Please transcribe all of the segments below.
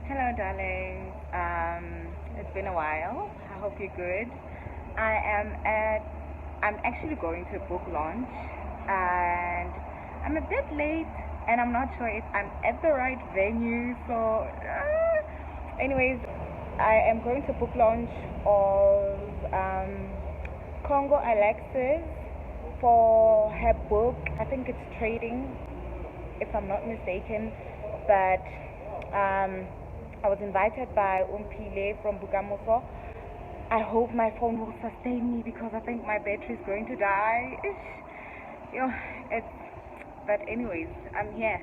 Hello, darling. It's been a while. I hope you're good. I'm actually going to a book launch, and I'm a bit late, and I'm not sure if I'm at the right venue. So, anyways, I am going to a book launch of Kongo Alexis for her book. I think it's Trading, if I'm not mistaken, but I was invited by Umpile from Bukamoso. I hope my phone will sustain me because I think my battery is going to die. But anyways, I'm here.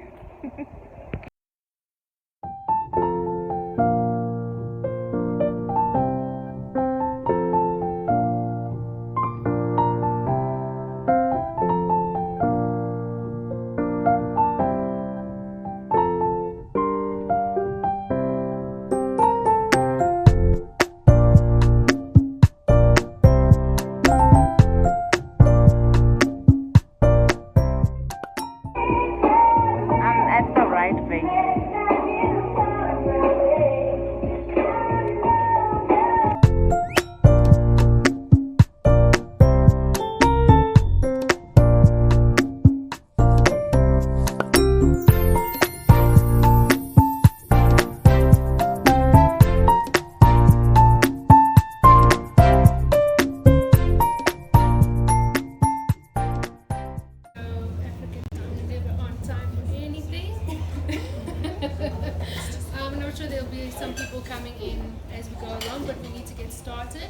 Some people coming in as we go along, but we need to get started.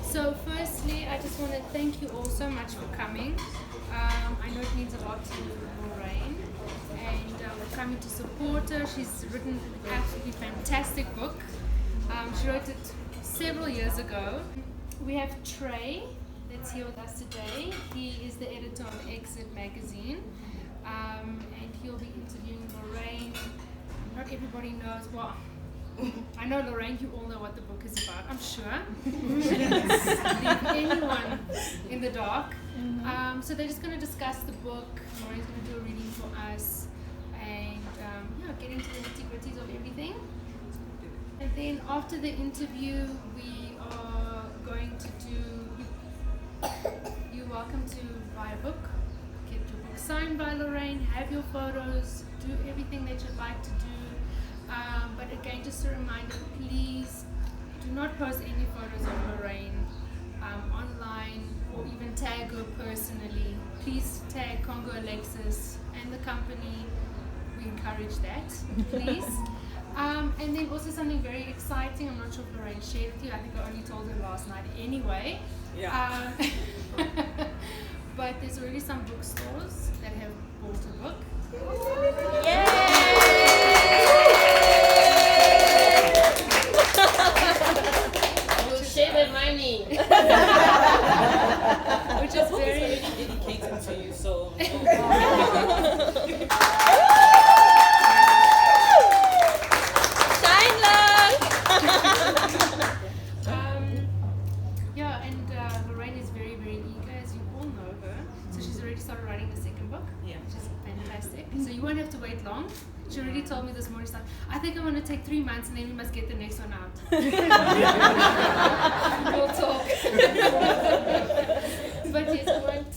So firstly, I just want to thank you all so much for coming. I know it means a lot to Lorraine, and we're coming to support her. She's written an absolutely fantastic book. She wrote it several years ago. We have Trey that's here with us today. He is the editor of Exit magazine, and he'll be interviewing Lorraine. Not everybody knows, well, I know Lorraine, you all know what the book is about, I'm sure. Leave anyone in the dark. So they're just going to discuss the book. Lorraine's going to do a reading for us and get into the nitty-gritties of everything. And then after the interview, we are going to do, you're welcome to buy a book, get your book signed by Lorraine, have your photos, do everything that you'd like to do. But again, just a reminder, please do not post any photos of Lorraine online or even tag her personally. Please tag Kongo Alexis and the company. We encourage that, please. And then also something very exciting. I'm not sure if Lorraine shared with you. I think I only told her last night anyway. Yeah. But there's already some bookstores that have bought a book. Yay! Money. Which is very dedicated to you, so shine love. And Lorraine is very, very eager, as you all know her. So she's already started writing the second book, which is fantastic. So you won't have to wait long. She already told me this morning, she's like, I think I'm going to take 3 months and then we must get the next one out. We'll talk. But yes, I won't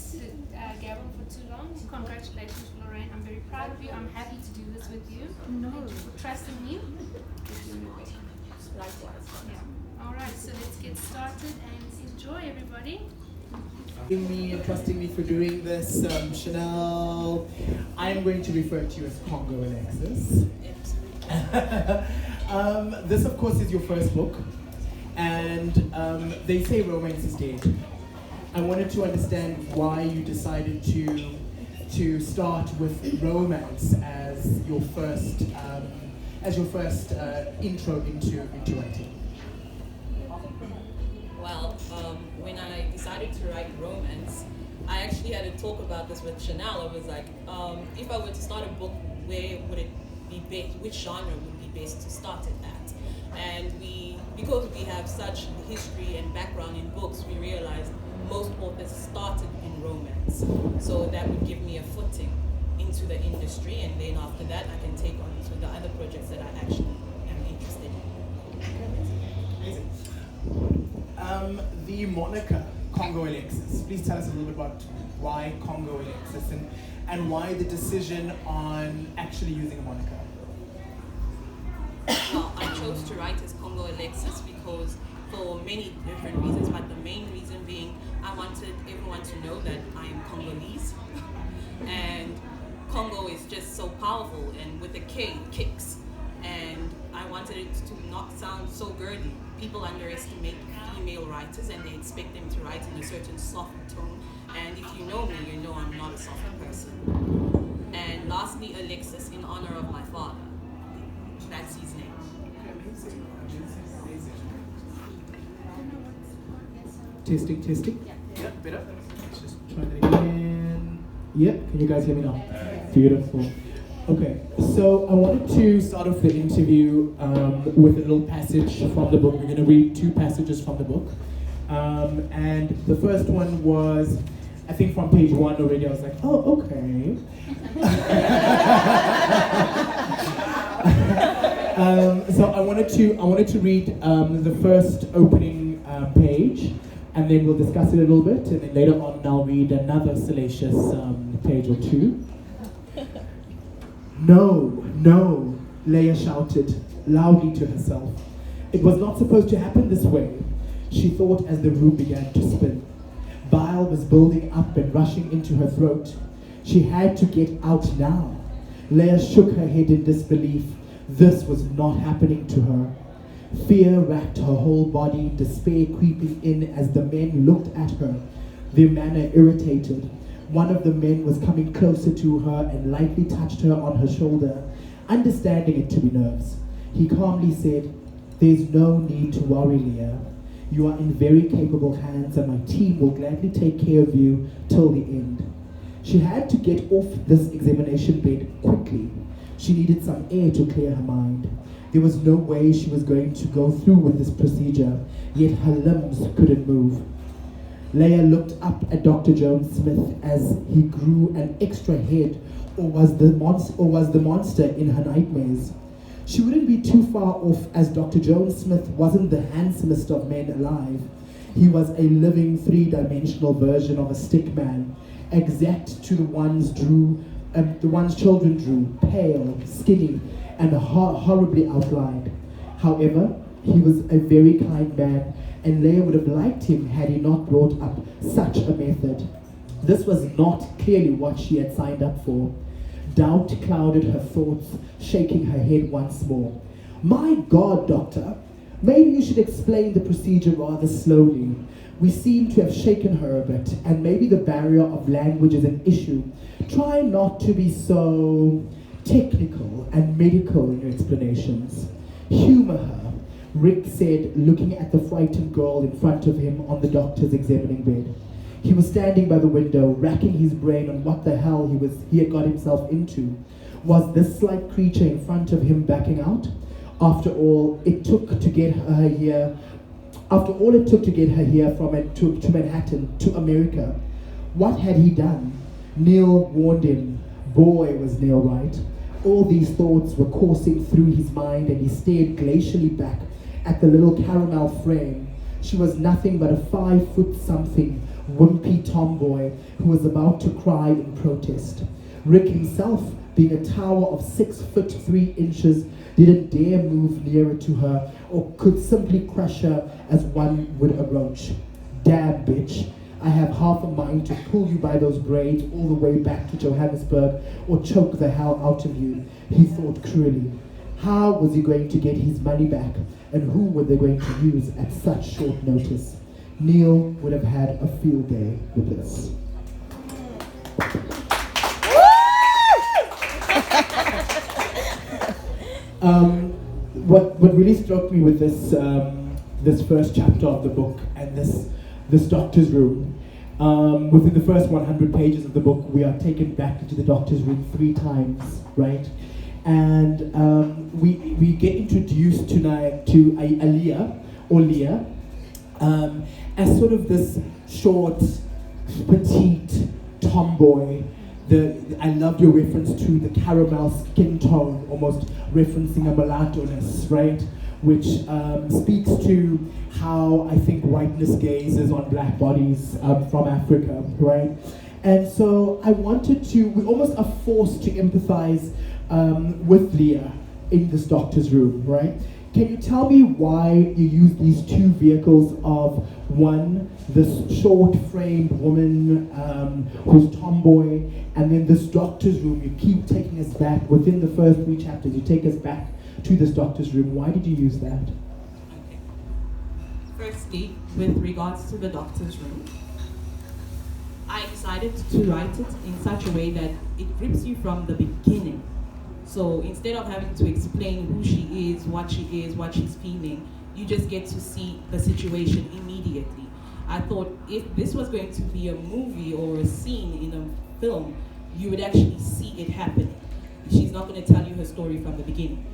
gabble for too long. Congratulations, Lorraine. I'm very proud of you. I'm happy to do this with you. Thank you for trusting me. likewise. Yeah. All right, so let's get started and enjoy, everybody. Me and trusting me for doing this, Chanel. I'm going to refer to you as Kongo Alexis. This, of course, is your first book, and they say romance is dead. I wanted to understand why you decided to start with romance as your first intro into writing. Well, when I decided to write romance, I actually had a talk about this with Chanel. I was like, if I were to start a book, where would it be based? Which genre would be best to start it at? And because we have such history and background in books, we realized most authors started in romance. So that would give me a footing into the industry, and then after that I can take on to the other projects that I actually am interested the moniker Kongo Alexis. Please tell us a little bit about why Kongo Alexis and why the decision on actually using a moniker. Well, I chose to write as Kongo Alexis because for many different reasons, but the main reason being I wanted everyone to know that I am Congolese. And Congo is just so powerful, and with a K, kicks. And I wanted it to not sound so girly. People underestimate female writers and they expect them to write in a certain soft tone. And if you know me, you know I'm not a soft person. And lastly, Alexis, in honor of my father. That's his name. Amazing. Testing. Yeah, better. Let's just try that again. Yeah, can you guys hear me now? Beautiful. Okay, so I wanted to start off the interview with a little passage from the book. We're going to read 2 passages from the book. And the first one was, I think from page 1 already, I was like, oh, okay. So I wanted to read the first opening page, and then we'll discuss it a little bit, and then later on I'll read another salacious page or 2. No, Leia shouted loudly to herself. It was not supposed to happen this way, she thought as the room began to spin. Bile was building up and rushing into her throat. She had to get out now. Leia shook her head in disbelief. This was not happening to her. Fear racked her whole body, despair creeping in as the men looked at her, their manner irritated. One of the men was coming closer to her and lightly touched her on her shoulder, understanding it to be nerves. He calmly said, "There's no need to worry, Leah. You are in very capable hands and my team will gladly take care of you till the end." She had to get off this examination bed quickly. She needed some air to clear her mind. There was no way she was going to go through with this procedure, yet her limbs couldn't move. Leia looked up at Dr. Jones-Smith as he grew an extra head, or was the monster in her nightmares. She wouldn't be too far off, as Dr. Jones-Smith wasn't the handsomest of men alive. He was a living 3-dimensional version of a stick man, exact to the ones children drew, pale, skinny, and horribly outlined. However, he was a very kind man, and Leia would have liked him had he not brought up such a method. This was not clearly what she had signed up for. Doubt clouded her thoughts, shaking her head once more. "My God, Doctor, maybe you should explain the procedure rather slowly. We seem to have shaken her a bit, and maybe the barrier of language is an issue. Try not to be so technical and medical in your explanations. Humor her," Rick said, looking at the frightened girl in front of him on the doctor's examining bed. He was standing by the window, racking his brain on what the hell he had got himself into. Was this slight creature in front of him backing out? After all it took to get her here to Manhattan, to America. What had he done? Neil warned him. Boy, was Neil right. All these thoughts were coursing through his mind, and he stared glacially back at the little caramel frame. She was nothing but a 5-foot-something, wimpy tomboy who was about to cry in protest. Rick himself, being a tower of 6'3" didn't dare move nearer to her, or could simply crush her as one would a roach. "Damn, bitch. I have half a mind to pull you by those braids all the way back to Johannesburg, or choke the hell out of you," he thought cruelly. How was he going to get his money back, and who were they going to use at such short notice? Neil would have had a field day with this. What really struck me with this first chapter of the book and this doctor's room, within the first 100 pages of the book, we are taken back into the doctor's room 3 times, right? And we get introduced to Leah, as sort of this short, petite tomboy. I loved your reference to the caramel skin tone, almost referencing a mulatto-ness, right? which speaks to how I think whiteness gazes on black bodies from Africa, right? And so we almost are forced to empathize with Leah in this doctor's room, right? Can you tell me why you use these two vehicles of one, this short-framed woman who's tomboy, and then this doctor's room? You keep taking us back within the first 3 chapters. You take us back to this doctor's room. Why did you use that? Okay. Firstly, with regards to the doctor's room, I decided to write it in such a way that it grips you from the beginning. So instead of having to explain who she is, what she's feeling, you just get to see the situation immediately. I thought if this was going to be a movie or a scene in a film, you would actually see it happening. She's not going to tell you her story from the beginning.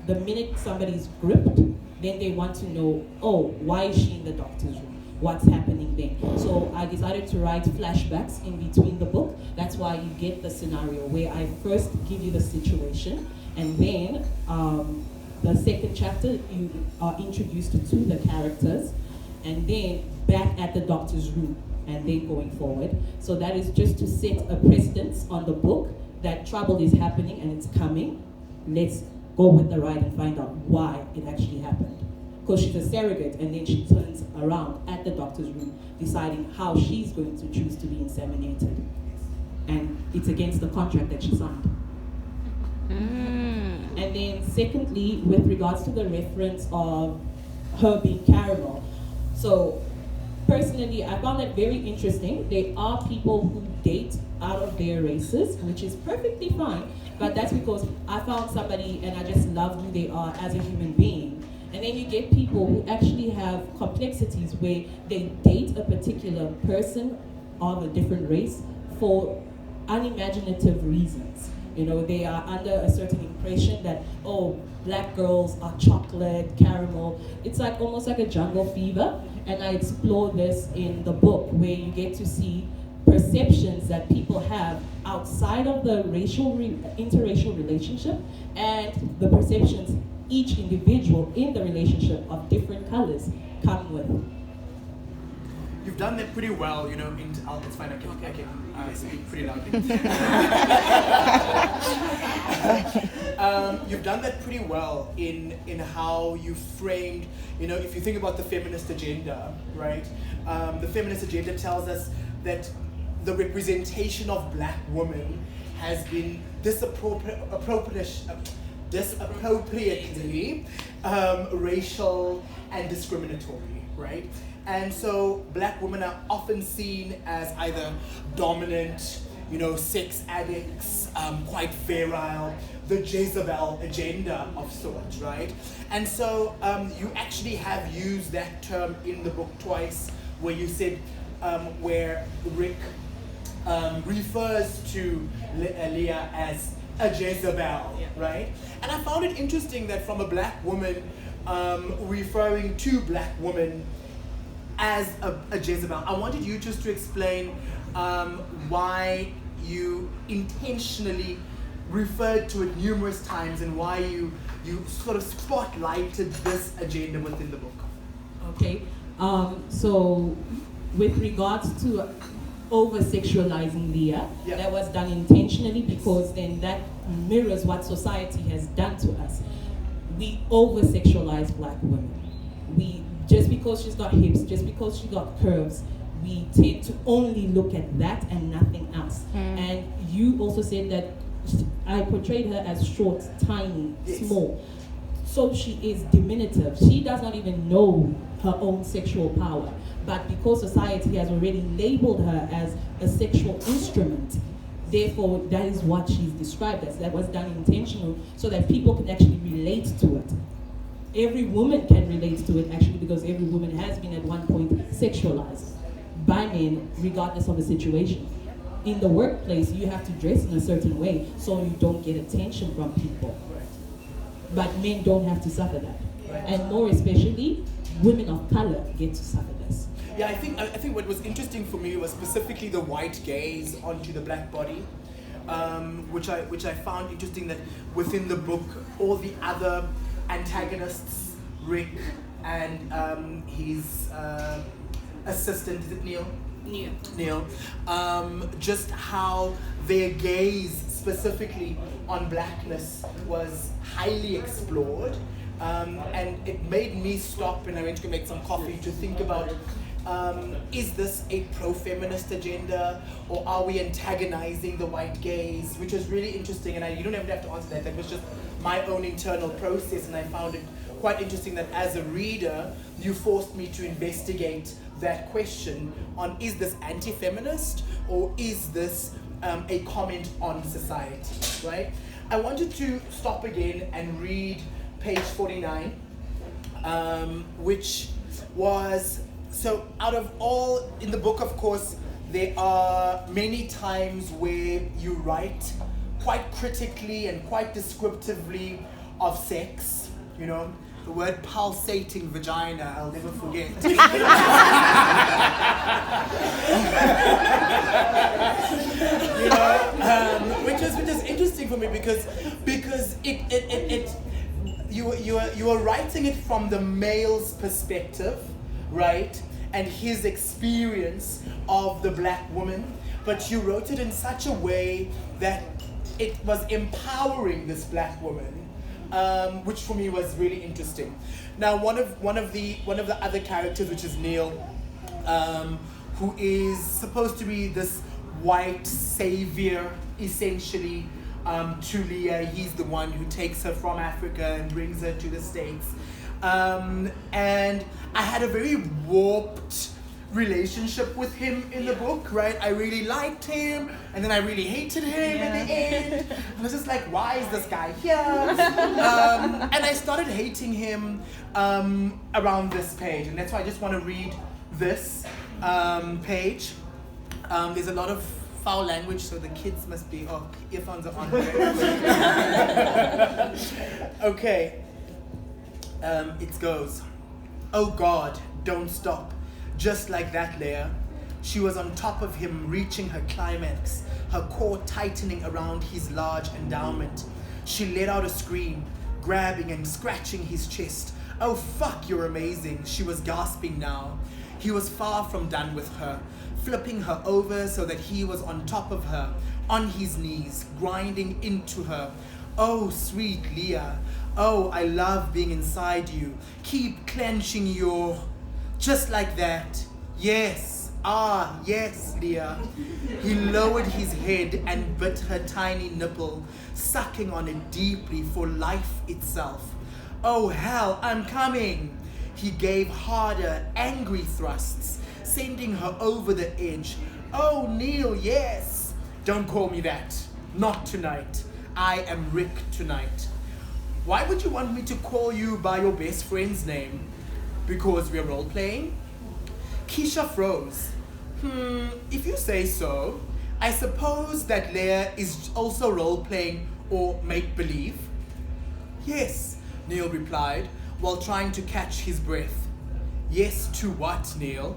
The minute somebody's gripped, then they want to know, oh, why is she in the doctor's room? What's happening then? So I decided to write flashbacks in between the book. That's why you get the scenario where I first give you the situation, and then the second chapter you are introduced to the characters, and then back at the doctor's room, and then going forward. So that is just to set a precedence on the book that trouble is happening and it's coming. Let's go with the ride and find out why it actually happened. Because she's a surrogate, and then she turns around at the doctor's room, deciding how she's going to choose to be inseminated. And it's against the contract that she signed. And then secondly, with regards to the reference of her being caramel. So personally, I found that very interesting. There are people who date out of their races, which is perfectly fine, but that's because I found somebody and I just love who they are as a human being. And then you get people who actually have complexities where they date a particular person of a different race for unimaginative reasons. You know, they are under a certain impression that, oh, black girls are chocolate, caramel. It's like almost like a jungle fever. And I explore this in the book where you get to see perceptions that people have outside of the interracial relationship and the perceptions each individual in the relationship of different colors come with. You've done that pretty well, you know. It's fine. I can speak pretty loudly. You've done that pretty well in how you framed. You know, if you think about the feminist agenda, right? The feminist agenda tells us that the representation of black women has been disappropriately racial and discriminatory, right? And so black women are often seen as either dominant, you know, sex addicts, quite virile, the Jezebel agenda of sorts, right? And so you actually have used that term in the book twice, where you said, where Rick refers to Leah as a Jezebel, right? And I found it interesting that from a black woman referring to black women as a Jezebel, I wanted you just to explain why you intentionally referred to it numerous times and why you sort of spotlighted this agenda within the book. Okay, so with regards to over-sexualizing Leah, that was done intentionally because then that mirrors what society has done to us. We over-sexualize black women. Just because she's got hips, just because she got curves, we tend to only look at that and nothing else. And you also said that I portrayed her as short, tiny, small. So she is diminutive. She does not even know her own sexual power. But because society has already labeled her as a sexual instrument, therefore that is what she's described as. That was done intentional so that people can actually relate to it. Every woman can relate to it actually, because every woman has been at one point sexualized by men regardless of the situation. In the workplace, you have to dress in a certain way so you don't get attention from people. But men don't have to suffer that. And more especially, women of color get to suffer this. Yeah, I think what was interesting for me was specifically the white gaze onto the black body, which I found interesting that within the book, all the other antagonists Rick and his assistant, is it Neil? Neil. Just how their gaze specifically on blackness was highly explored. And it made me stop when I went to make some coffee to think about, is this a pro-feminist agenda, or are we antagonizing the white gaze, which is really interesting. And you don't even have to answer that. That was just my own internal process, and I found it quite interesting that as a reader, you forced me to investigate that question on, is this anti-feminist, or is this a comment on society, right? I wanted to stop again and read page 49, which was, so out of all, in the book, of course, there are many times where you write quite critically and quite descriptively of sex, you know, the word pulsating vagina, I'll never forget. You know, which is interesting for me because you are writing it from the male's perspective, right? And his experience of the black woman, but you wrote it in such a way that it was empowering this black woman, which for me was really interesting. Now, one of the other characters, which is Neil, who is supposed to be this white savior, essentially, to Leah. He's the one who takes her from Africa and brings her to the States. And I had a very warped relationship with him in the book, right? I really liked him, and then I really hated him in the end. I was just like, why is this guy here? And I started hating him around this page, and that's why I just want to read this page. There's a lot of foul language, so the kids must be, earphones are on. Okay, it goes. Oh God, don't stop. Just like that, Leia. She was on top of him, reaching her climax, her core tightening around his large endowment. She let out a scream, grabbing and scratching his chest. Oh fuck, you're amazing. She was gasping now. He was far from done with her, flipping her over so that he was on top of her, on his knees, grinding into her. Oh, sweet Leah. Oh, I love being inside you. Keep clenching your... Just like that. Yes. Ah, yes, Leah. He lowered his head and bit her tiny nipple, sucking on it deeply for life itself. Oh, hell, I'm coming. He gave harder, angry thrusts, sending her over the edge. Oh, Neil, yes. Don't call me that. Not tonight. I am Rick tonight. Why would you want me to call you by your best friend's name? Because we're role-playing? Keisha froze. If you say so, I suppose that Leia is also role-playing or make-believe? Yes, Neil replied, while trying to catch his breath. Yes to what, Neil?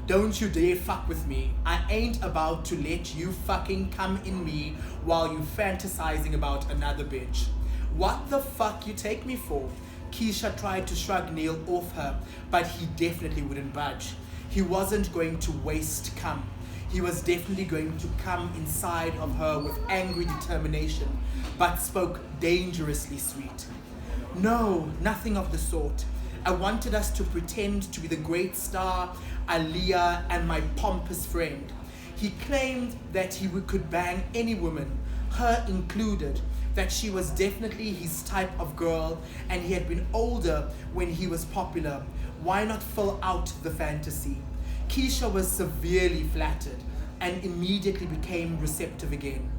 Don't you dare fuck with me. I ain't about to let you fucking come in me while you fantasizing about another bitch. What the fuck you take me for? Keisha tried to shrug Neil off her, but he definitely wouldn't budge. He wasn't going to waste cum. He was definitely going to come inside of her with angry determination, but spoke dangerously sweet. No, nothing of the sort. I wanted us to pretend to be the great star, Aliyah, and my pompous friend. He claimed that he could bang any woman, her included, that she was definitely his type of girl, and he had been older when he was popular. Why not fill out the fantasy? Keisha was severely flattered and immediately became receptive again.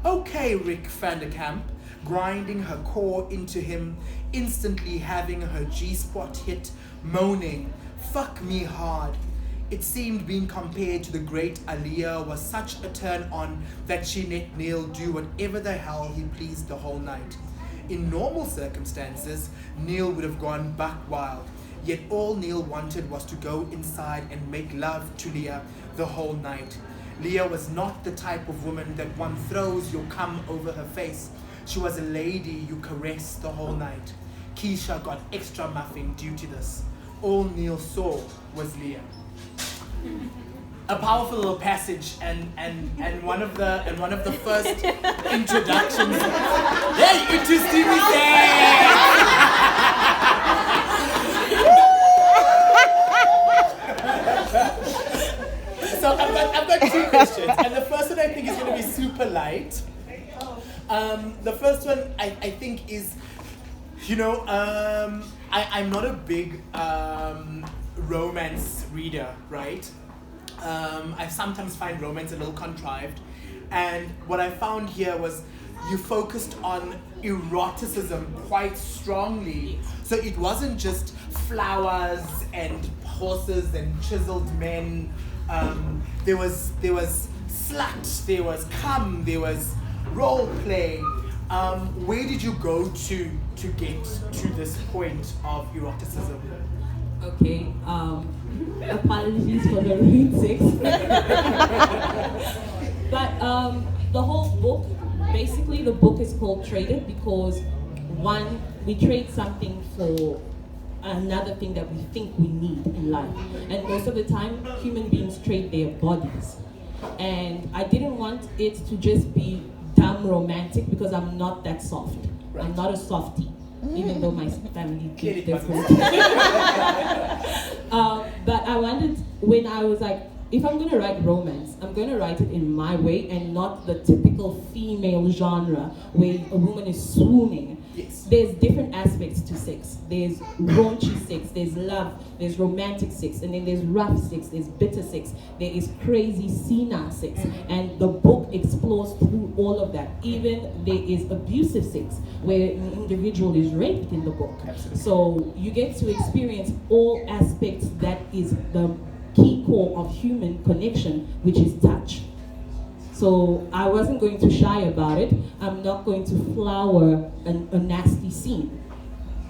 Okay, Rick Vanderkamp, grinding her core into him, instantly having her G-spot hit, moaning, fuck me hard. It seemed being compared to the great Aliyah was such a turn on that she let Neil do whatever the hell he pleased the whole night. In normal circumstances, Neil would have gone buck wild, yet all Neil wanted was to go inside and make love to Leah the whole night. Leah was not the type of woman that one throws your cum over her face. She was a lady you caress the whole night. Keisha got extra muffin due to this. All Neil saw was Leah. A powerful little passage, and one of the first introductions. Hey, good to see me there. So I've got two questions, and the first one I think is going to be super light. The first one I think is, I'm not a big romance reader, right? I sometimes find romance a little contrived, and what I found here was you focused on eroticism quite strongly. So it wasn't just flowers and horses and chiseled men. There was slut, there was cum, there was role play. Where did you go to get to this point of eroticism? Okay, apologies for the rude sex. But the whole book, basically the book is called Traded because one, we trade something for another thing that we think we need in life. And most of the time, human beings trade their bodies. And I didn't want it to just be dumb romantic because I'm not that soft. Right. I'm not a softie. Even though my family did different. But I wanted, when I was like, if I'm going to write romance, I'm going to write it in my way and not the typical female genre where a woman is swooning. Yes. There's different aspects to sex. There's raunchy sex, there's love, there's romantic sex, and then there's rough sex, there's bitter sex, there is crazy senile sex. And the book explores through all of that. Even there is abusive sex where an individual is raped in the book. Absolutely. So you get to experience all aspects that is the key core of human connection, which is touch. So I wasn't going to shy about it. I'm not going to flower a nasty scene.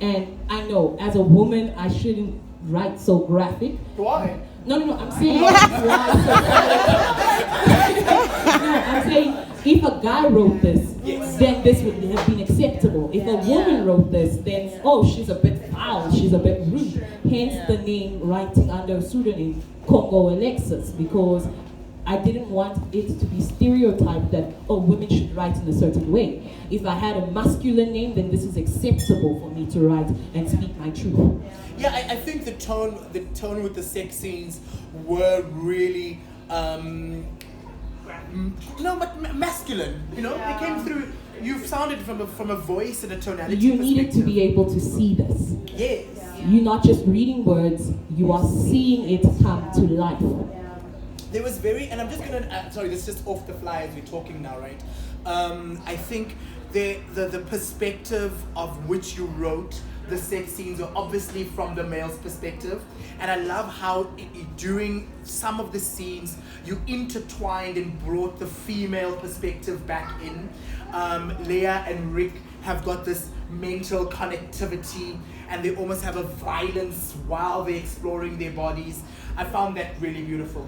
And I know, as a woman, I shouldn't write so graphic. Why? No, I'm saying why No, I'm saying if a guy wrote this, then this would have been acceptable. If a woman wrote this, then, oh, she's a bit foul, she's a bit rude. Hence the name writing under a pseudonym, Kongo Alexis, because I didn't want it to be stereotyped that, oh, women should write in a certain way. If I had a masculine name, then this is acceptable for me to write and speak my truth. Yeah, I think the tone with the sex scenes were really, masculine. They came through. You sounded from a voice and a tonality. You needed to be able to see this. Yes. You're not just reading words; you are seeing it come to life. There was and I'm just gonna, sorry, this is just off the fly as we're talking now, right? I think the perspective of which you wrote the sex scenes are obviously from the male's perspective, and I love how during some of the scenes you intertwined and brought the female perspective back in. Leah and Rick have got this mental connectivity, and they almost have a violence while they're exploring their bodies. I found that really beautiful.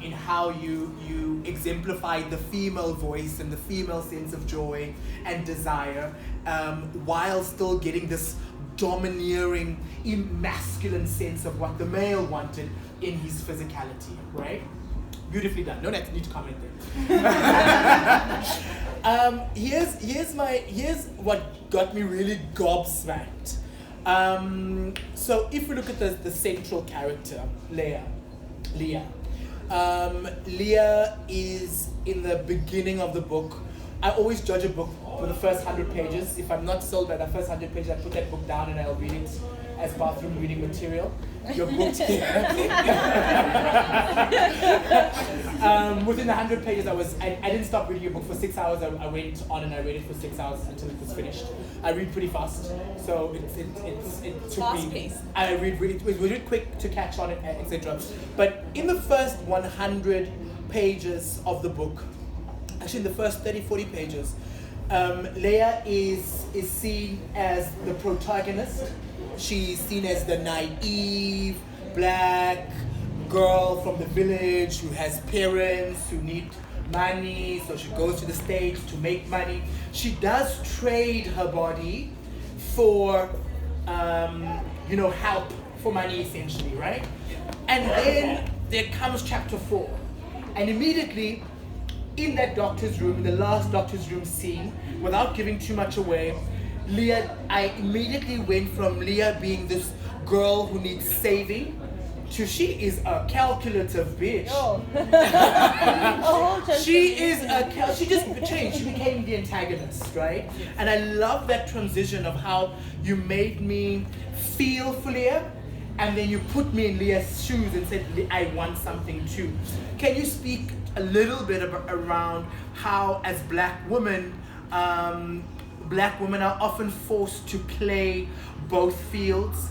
In how you exemplified the female voice and the female sense of joy and desire, while still getting this domineering, masculine sense of what the male wanted in his physicality, right? Beautifully done. No need to comment there. Here's what got me really gobsmacked. So if we look at the central character, Leah. Leah is in the beginning of the book. I always judge a book for the first 100 pages. If I'm not sold by the first 100 pages, I put that book down and I'll read it as bathroom reading material. Your book's within the 100 pages, I didn't stop reading your book for 6 hours. I went on and I read it for 6 hours until it was finished. I read pretty fast, so it took fast me. paced. I read really, it was really quick to catch on, etc. But in the first 100 pages of the book, actually in the first 30-40 pages, Leah is seen as the protagonist. She's seen as the naive, black girl from the village who has parents who need money, so she goes to the States to make money. She does trade her body for help for money essentially, right? And then there comes chapter 4. And immediately, in that doctor's room, the last doctor's room scene, without giving too much away, I immediately went from Leah being this girl who needs saving to she is a calculative bitch. She just changed. She became the antagonist, right? And I love that transition of how you made me feel for Leah, and then you put me in Leah's shoes and said, I want something too. Can you speak a little bit around how, as black women are often forced to play both fields,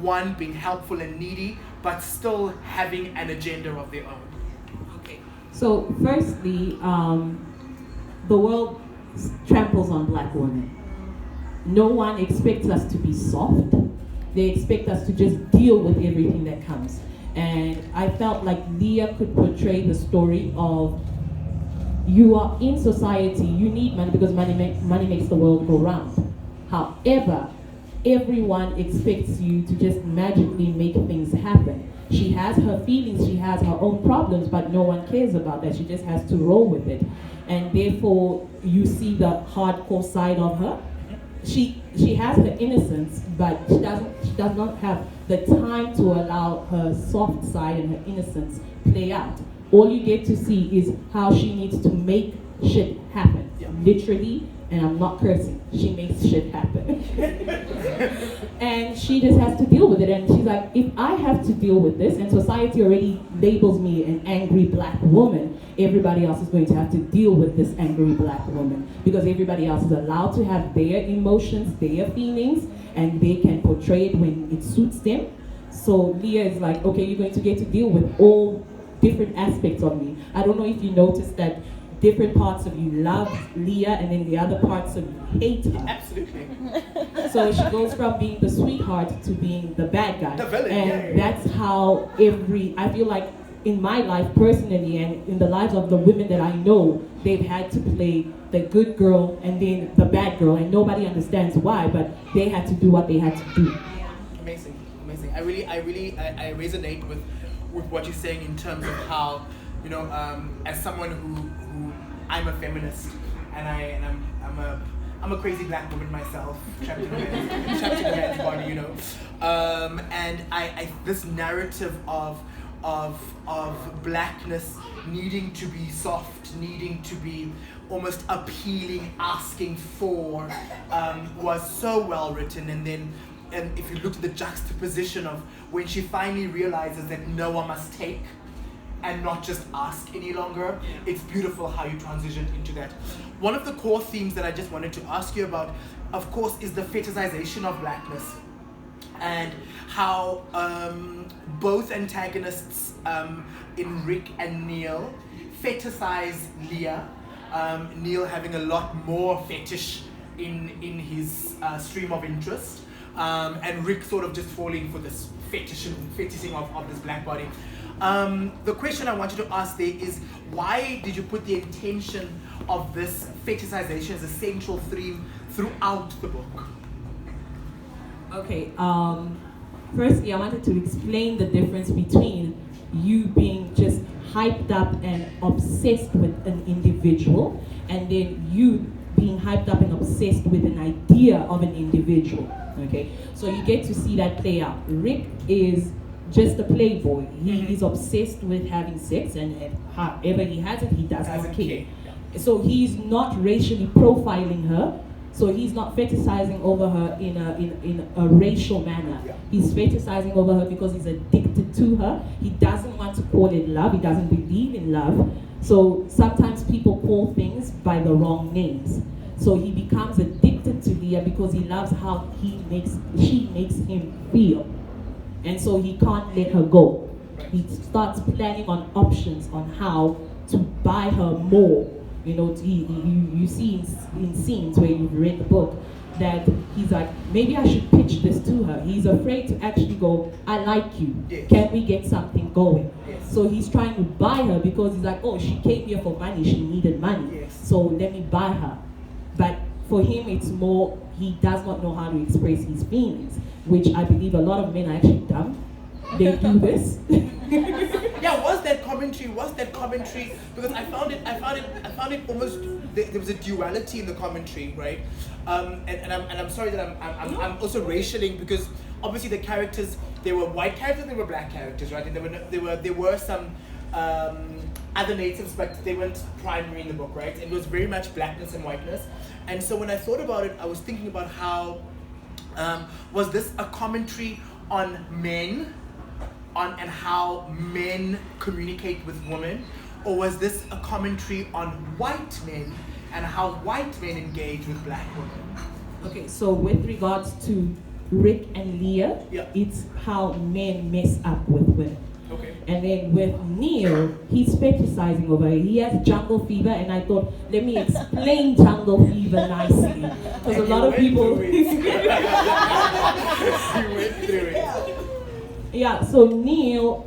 one being helpful and needy, but still having an agenda of their own? Okay. So firstly, the world tramples on black women. No one expects us to be soft. They expect us to just deal with everything that comes. And I felt like Leah could portray the story of, you are in society, you need money because money makes the world go round. However, everyone expects you to just magically make things happen. She has her feelings, she has her own problems, but no one cares about that. She just has to roll with it. And therefore, you see the hardcore side of her. She has her innocence, but she does not have the time to allow her soft side and her innocence play out. All you get to see is how she needs to make shit happen. Yeah. Literally, and I'm not cursing, she makes shit happen. And she just has to deal with it. And she's like, if I have to deal with this, and society already labels me an angry black woman, everybody else is going to have to deal with this angry black woman, because everybody else is allowed to have their emotions, their feelings, and they can portray it when it suits them. So Leah is like, okay, you're going to get to deal with all different aspects of me. I don't know if you noticed that different parts of you love Leah and then the other parts of you hate her. Absolutely. So she goes from being the sweetheart to being the bad guy. The villain, and yeah. That's how I feel like in my life personally and in the lives of the women that I know, they've had to play the good girl and then the bad girl, and nobody understands why, but they had to do what they had to do. Amazing. I really resonate with what you're saying in terms of how, as someone who I'm a feminist, and I'm a crazy black woman myself, trapped in a man's body, and I this narrative of blackness needing to be soft, needing to be almost appealing, asking for, was so well written. And if you look at the juxtaposition of when she finally realizes that no one must take and not just ask any longer, it's beautiful how you transitioned into that. One of the core themes that I just wanted to ask you about, of course, is the fetishization of blackness, and how both antagonists in Rick and Neil fetishize Leah, Neil having a lot more fetish in his stream of interest, and Rick sort of just falling for this fetishing of this black body. The question I wanted to ask there is, why did you put the intention of this fetishization as a central theme throughout the book? Okay, firstly I wanted to explain the difference between you being just hyped up and obsessed with an individual, and then you being hyped up and obsessed with an idea of an individual. Okay, so you get to see that play out. Rick is just a playboy. He is obsessed with having sex, and however he has it, he does not care. So he's not racially profiling her. So he's not fetishizing over her in a racial manner. He's fetishizing over her because he's addicted to her. He doesn't want to call it love. He doesn't believe in love. So sometimes people call things by the wrong names. So he becomes addicted to Leah because he loves how she makes him feel. And so he can't let her go. He starts planning on options on how to buy her more. You see in scenes where you've read the book that he's like, maybe I should pitch this to her. He's afraid to actually go, I like you. Yes. Can we get something going? Yes. So he's trying to buy her because he's like, oh, she came here for money. She needed money. Yes. So let me buy her. But for him, it's more, he does not know how to express his feelings, which I believe a lot of men are actually dumb. They do this. Yeah, was that commentary? Because I found it almost, there was a duality in the commentary, right? And I'm sorry that I'm also racialing, because obviously the characters, they were white characters and they were black characters, right? And there were some other natives, but they weren't primary in the book, right? It was very much blackness and whiteness. And so when I thought about it, I was thinking about how was this a commentary on men, and how men communicate with women, or was this a commentary on white men and how white men engage with black women? Okay, so with regards to Rick and Leah, Yeah. it's how men mess up with women. Okay. And then with Neil, he's fetishizing over it. He has jungle fever, and I thought, let me explain jungle fever nicely. Because a lot of people... You went through it. Yeah, so Neil,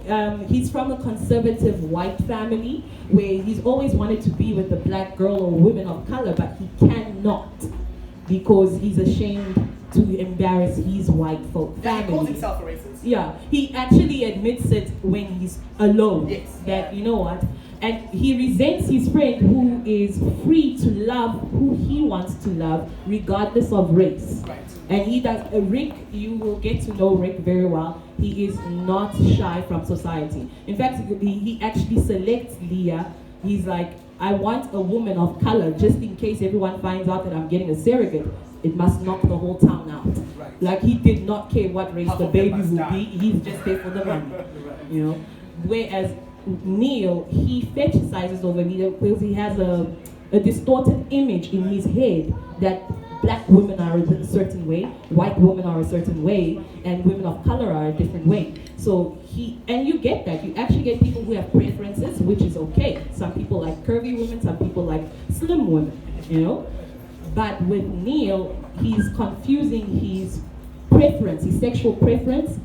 he's from a conservative white family where he's always wanted to be with a black girl or woman of color, but he cannot because he's ashamed to embarrass his white folk Yeah, family. he calls himself a racist. Yeah, he actually admits it when he's alone. Yes. That, you know what? And he resents his friend who is free to love who he wants to love, regardless of race. Right. And he does, Rick, you will get to know Rick very well. He is not shy from society. In fact, he actually selects Leah. He's like, I want a woman of color, just in case everyone finds out that I'm getting a surrogate. It must knock the whole town out. Right. Like, he did not care what race Half the of them baby must will die. be. He's just there for the money. Right. You know? Whereas Neil, he fetishizes over Leah because he has a distorted image in his head that black women are a certain way, white women are a certain way, and women of color are a different way. So and you get that. You actually get people who have preferences, which is okay. Some people like curvy women, some people like slim women, you know? But with Neil, he's confusing his preference, his sexual preference,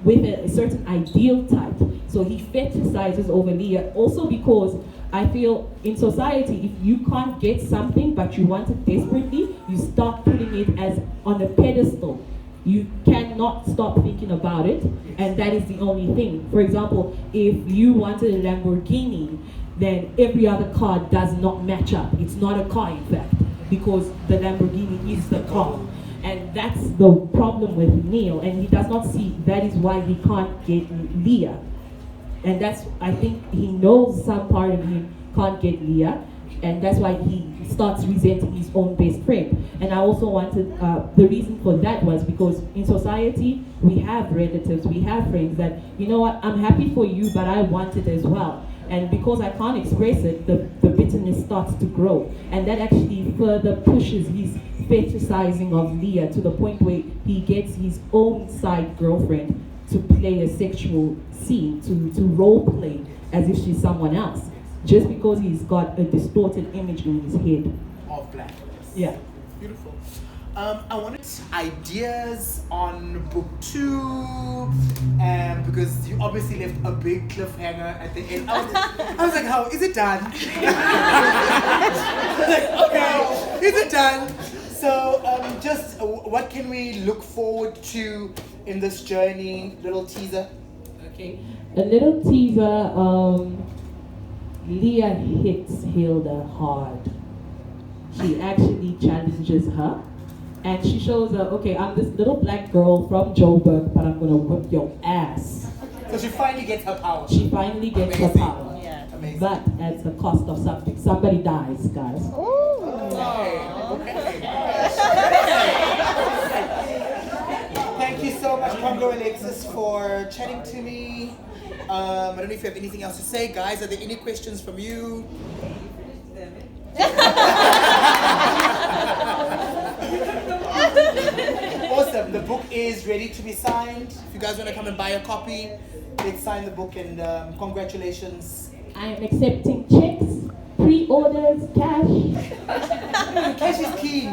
with a certain ideal type. So he fetishizes over Leah, also because I feel in society, if you can't get something but you want it desperately, you start putting it as on a pedestal. You cannot stop thinking about it, and that is the only thing. For example, if you wanted a Lamborghini, then every other car does not match up. It's not a car, in fact, because the Lamborghini is the car. And that's the problem with Neil, and he does not see that is why he can't get Leah. And that's, I think he knows some part of him can't get Leah, and that's why he starts resenting his own best friend. And I also wanted, the reason for that was because in society, we have relatives, we have friends that, you know what, I'm happy for you, but I want it as well. And because I can't express it, the bitterness starts to grow. And that actually further pushes his fetishizing of Leah to the point where he gets his own side girlfriend to play a sexual scene, to role play as if she's someone else, just because he's got a distorted image in his head. Of blackness. Yeah. Beautiful. I wanted ideas on Booktube, because you obviously left a big cliffhanger at the end. I was like, how is it done? Like, okay, is it done? So, just what can we look forward to in this journey? Little teaser. Okay. A little teaser. Leah hits Hilda hard. She actually challenges her. And she shows her, okay, I'm this little black girl from Joburg, but I'm gonna whip your ass. So she finally gets her power. She finally gets her Amazing. power. Yeah. Amazing. But at the cost of something. Somebody dies, guys. Okay. Thank you so much, Kongo Alexis, for chatting to me. I don't know if you have anything else to say, guys. Are there any questions from you? Awesome. The book is ready to be signed. If you guys want to come and buy a copy, let's sign the book, and congratulations. I am accepting checks, pre-orders, cash. Cash is key.